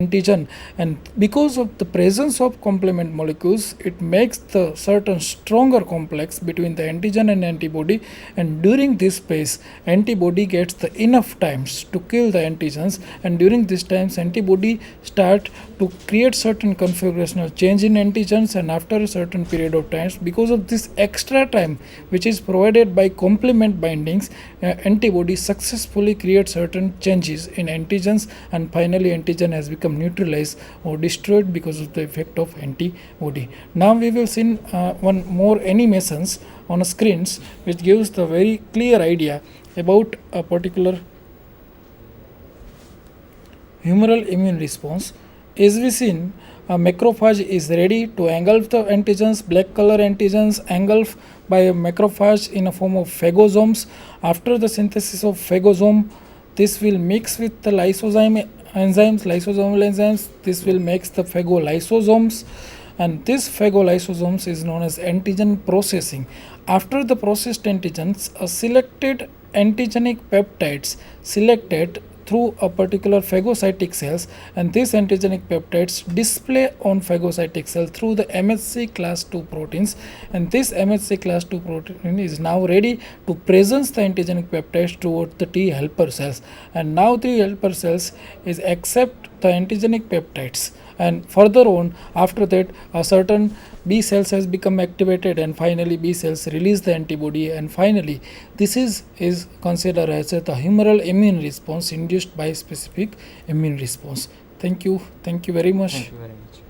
antigen, and because of the presence of complement molecules, it makes the certain stronger complex between the antigen and antibody, and during this phase antibody gets the enough times to kill the antigens, and during this times antibody start to create certain configurational change in antigens, and after a certain period of times, because of this extra time which is provided by complement bindings, antibody successfully create certain changes in antigens, and finally antigen has become neutralized or destroyed because of the effect of antibody. Now we will see one more animations on screens which gives the very clear idea about a particular humoral immune response. As we seen, a macrophage is ready to engulf the antigens, black color antigens engulfed by a macrophage in a form of phagosomes. After the synthesis of phagosome, this will mix with the lysosomal enzymes. This will make the phagolysosomes, and this phagolysosomes is known as antigen processing. After the processed antigens, a selected antigenic peptides selected through a particular phagocytic cells, and these antigenic peptides display on phagocytic cell through the MHC class 2 proteins, and this MHC class 2 protein is now ready to present the antigenic peptides towards the T helper cells, and now T helper cells is accept the antigenic peptides, and further on after that a certain B cells has become activated, and finally B cells release the antibody, and finally this is considered as the humoral immune response induced by specific immune response. Thank you very much. Thank you very much.